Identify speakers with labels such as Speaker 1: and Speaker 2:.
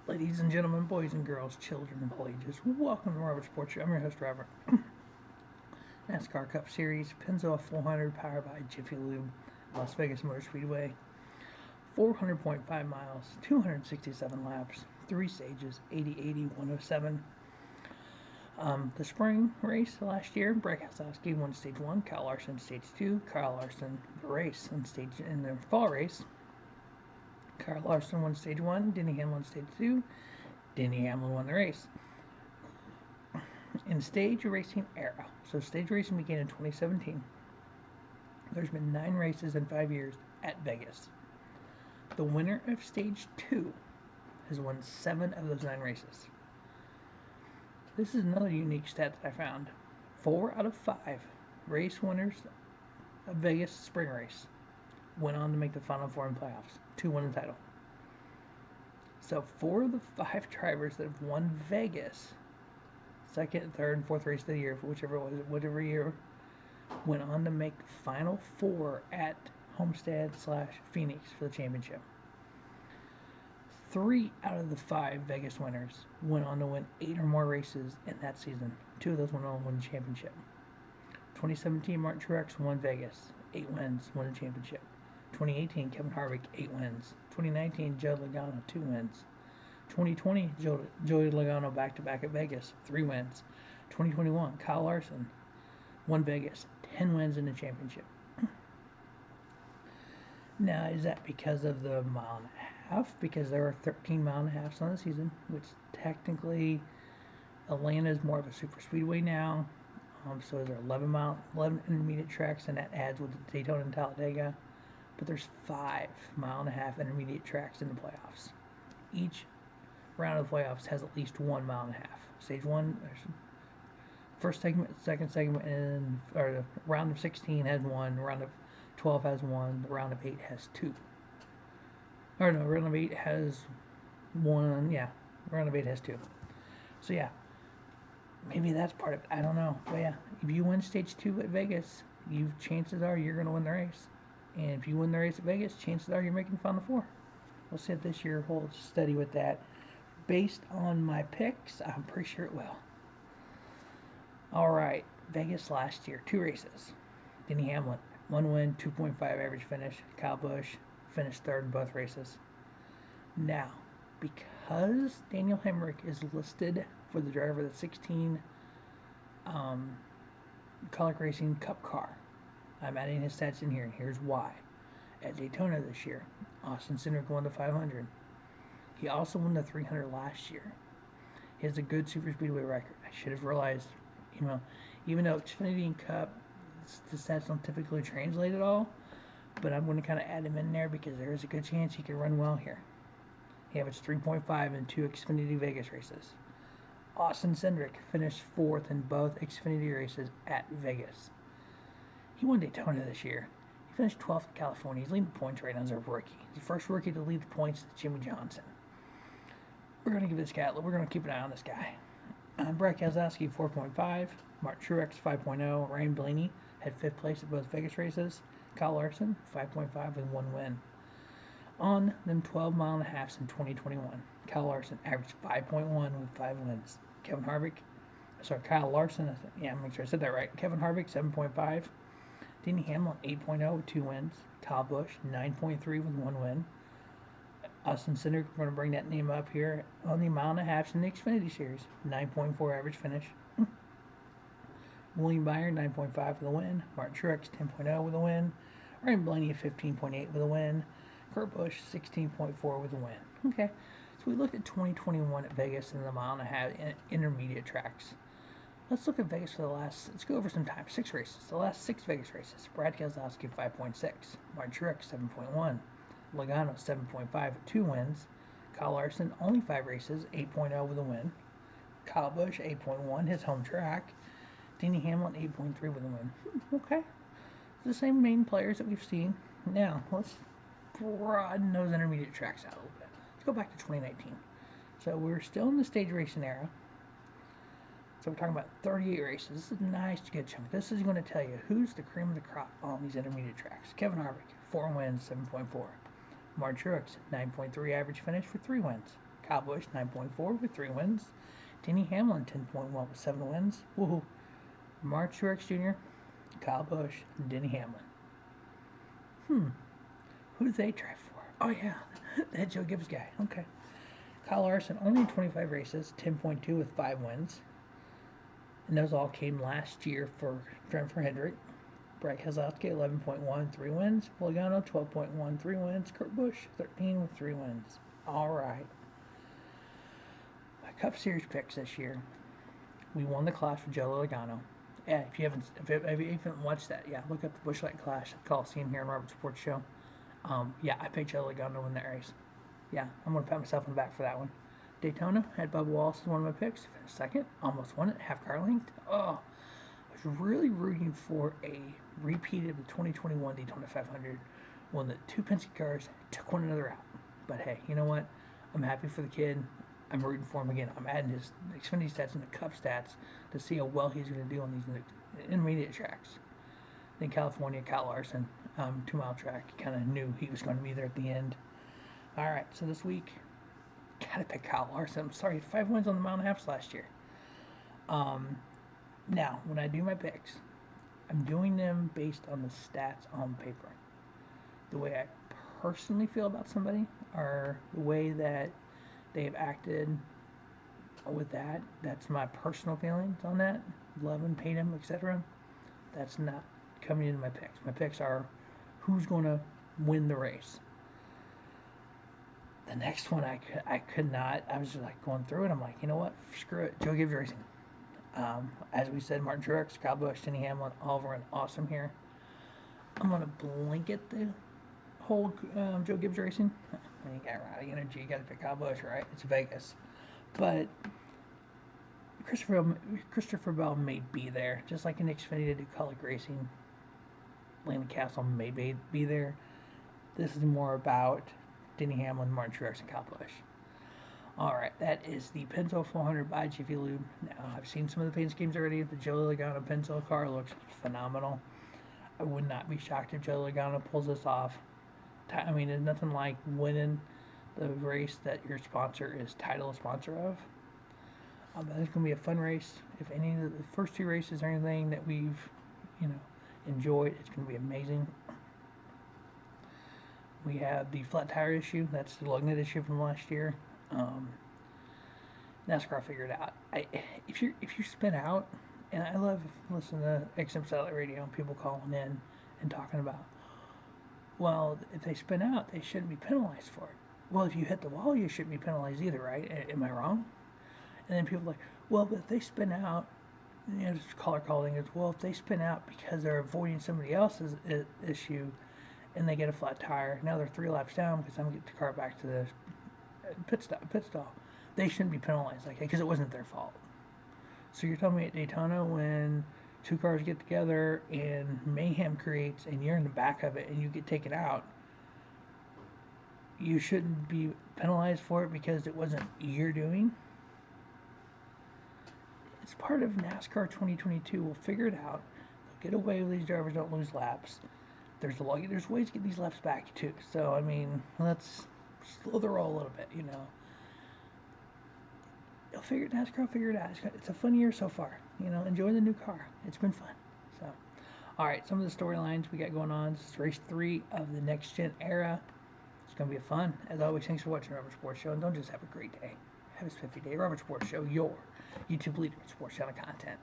Speaker 1: Ladies and gentlemen, boys and girls, children of all ages, welcome to Robert Sports Show. I'm your host, Robert. NASCAR Cup Series, Pennzoil 400, powered by Jiffy Lube, Las Vegas Motor Speedway. 400.5 miles, 267 laps, 3 stages, 80, 80, 107. The spring race last year, Brad Keselowski won Stage 1, Kyle Larson Stage 2, Kyle Larson the race in the fall race. Kyle Larson won Stage 1, Denny Hamlin won Stage 2, Denny Hamlin won the race. In stage racing era, so stage racing began in 2017, there's been 9 races in 5 years at Vegas. The winner of Stage 2 has won 7 of those 9 races. This is another unique stat that I found. 4 out of 5 race winners of Vegas spring race went on to make the Final Four in playoffs. 2 won the title. So 4 of the 5 drivers that have won Vegas, second, third, and fourth race of the year, whichever it was, whatever year, went on to make Final Four at Homestead/Phoenix for the championship. 3 out of the 5 Vegas winners went on to win 8 or more races in that season. 2 of those went on to win the championship. 2017, Martin Truex won Vegas, 8 wins, won the championship. 2018, Kevin Harvick, 8 wins. 2019, Joey Logano, 2 wins. 2020, Joey Logano back-to-back at Vegas, 3 wins. 2021, Kyle Larson won Vegas, 10 wins in the championship. Now, is that because of the mile and a half? Because there are 13 mile and a halves on the season, which technically Atlanta is more of a super speedway now. So there are 11 intermediate tracks, and that adds with the Daytona and Talladega. But there's 5 mile and a half intermediate tracks in the playoffs. Each round of the playoffs has at least 1 mile and a half. Stage 1, first segment, second segment, or the round of 16 has 1, round of 12 has 1, the round of 8 has 2. Or no, round of 8 has 1, yeah, round of 8 has 2. So yeah, maybe that's part of it, I don't know. But yeah, if you win Stage 2 at Vegas, chances are you're going to win the race. And if you win the race at Vegas, chances are you're making Final Four. We'll see if this year holds steady with that. Based on my picks, I'm pretty sure it will. Alright, Vegas last year, 2 races. Denny Hamlin, 1 win, 2.5 average finish. Kyle Busch finished 3rd in both races. Now, because Daniel Hemrick is listed for the driver of the 16 Colic Racing Cup car, I'm adding his stats in here, and here's why. At Daytona this year, Austin Cindric won the 500. He also won the 300 last year. He has a good super speedway record. I should have realized, even though Xfinity and Cup, the stats don't typically translate at all, but I'm going to kind of add him in there because there is a good chance he can run well here. He averaged 3.5 in 2 Xfinity Vegas races. Austin Cindric finished 4th in both Xfinity races at Vegas. He won Daytona this year. He finished 12th in California. He's leading the points right now as a rookie. He's the first rookie to lead the points to Jimmy Johnson. We're going to give this guy, we're going to keep an eye on this guy. Brad Keselowski, 4.5. Martin Truex, 5.0. Ryan Blaney had 5th place at both Vegas races. Kyle Larson, 5.5 with 1 win. On them 12 mile and a halves in 2021, Kyle Larson averaged 5.1 with 5 wins. Kyle Larson, make sure I said that right. Kevin Harvick, 7.5. Denny Hamlin, 8.0 with 2 wins. Kyle Busch, 9.3 with 1 win. Austin Cindric, we're going to bring that name up here, on the mile and a half in the Xfinity Series, 9.4 average finish. William Byron, 9.5 with a win. Martin Truex, 10.0 with a win. Ryan Blaney, 15.8 with a win. Kurt Busch, 16.4 with a win. Okay, so we looked at 2021 at Vegas in the mile and a half intermediate tracks. Let's look at Vegas for let's go over some time. 6 races. The last 6 Vegas races. Brad Keselowski, 5.6. Martin Truex, 7.1. Logano, 7.5 with 2 wins. Kyle Larson, only 5 races, 8.0 with a win. Kyle Busch, 8.1, his home track. Denny Hamlin, 8.3 with a win. Okay. It's the same main players that we've seen. Now, let's broaden those intermediate tracks out a little bit. Let's go back to 2019. So we're still in the stage racing era. So we're talking about 38 races. This is a nice good chunk. This is going to tell you who's the cream of the crop on these intermediate tracks. Kevin Harvick, 4 wins, 7.4. Martin Truex, 9.3 average finish for 3 wins. Kyle Busch, 9.4 with 3 wins. Denny Hamlin, 10.1 with 7 wins. Woohoo. Mark Truex Jr., Kyle Busch, and Denny Hamlin. Who did they drive for? Oh, yeah, that Joe Gibbs guy. Okay. Kyle Larson, only 25 races, 10.2 with 5 wins. And those all came last year for Hendrick. Bryce Keselowski, 11.1, 3 wins. Logano, 12.1, 3 wins. Kurt Busch, 13 with 3 wins. All right. My Cup Series picks this year. We won the Clash with Joe Logano. Yeah, if you haven't watched that, yeah, look up the Busch Light Clash at Coliseum here on Robert Sports Show. Yeah, I picked Joe Logano to win that race. Yeah, I'm going to pat myself on the back for that one. Daytona had Bubba Wallace as one of my picks. Finished second, almost won it, half car length. Oh, I was really rooting for a repeat of the 2021 Daytona 500 when the 2 Penske cars took one another out. But hey, you know what? I'm happy for the kid. I'm rooting for him again. I'm adding his Xfinity stats and the Cup stats to see how well he's going to do on these intermediate tracks. In California, Kyle Larson, 2-mile track, kind of knew he was going to be there at the end. All right, so this week, gotta pick Kyle Larson. I'm sorry, 5 wins on the mile and a half last year. Now, when I do my picks, I'm doing them based on the stats on paper. The way I personally feel about somebody, or the way that they have acted with that. That's my personal feelings on that. Love him, hate him, etc. That's not coming into my picks. My picks are who's going to win the race. The next one I could not. I was just like going through it. I'm like, you know what? Screw it. Joe Gibbs Racing. As we said, Martin Truex, Kyle Busch, Denny Hamlin, Oliver, and Awesome here. I'm going to blanket the whole Joe Gibbs Racing. You got rowdy energy. You got to pick Kyle Busch, right? It's Vegas. But Christopher Bell may be there. Just like in Xfinity to do Colic Racing. Landon Castle may be there. This is more about Denny Hamlin, Martin Truex, and Kyle Busch. Alright, that is the Pennzoil 400 by Jiffy Lube. Now, I've seen some of the paint schemes already. The Joe Logano Pennzoil car looks phenomenal. I would not be shocked if Joe Logano pulls this off. I mean, there's nothing like winning the race that your sponsor is title sponsor of. But it's going to be a fun race. If any of the first 2 races are anything that we've, enjoyed, it's going to be amazing. We have the flat tire issue. That's the lug nut issue from last year. NASCAR figured out. If you spin out, and I love listening to XM Satellite Radio and people calling in and talking about, well, if they spin out, they shouldn't be penalized for it. Well, if you hit the wall, you shouldn't be penalized either, right? Am I wrong? And then people are like, well, but if they spin out, this caller calling is, well, if they spin out because they're avoiding somebody else's issue and they get a flat tire, now they're 3 laps down because I'm going to get the car back to the pit stall. They shouldn't be penalized like that because it wasn't their fault. So you're telling me at Daytona when 2 cars get together and mayhem creates and you're in the back of it and you get taken out, you shouldn't be penalized for it because it wasn't your doing? It's part of NASCAR 2022. We'll figure it out. They'll get away with these drivers don't lose laps. There's ways to get these laps back too. So I mean, let's slow the roll a little bit. NASCAR will figure it out. It's a fun year so far. Enjoy the new car. It's been fun. So, all right, some of the storylines we got going on. This is race 3 of the next gen era. It's gonna be fun. As always, thanks for watching Robert Sports Show, and don't just have a great day. Have a spiffy day. Robert Sports Show, your YouTube leader in sports channel content.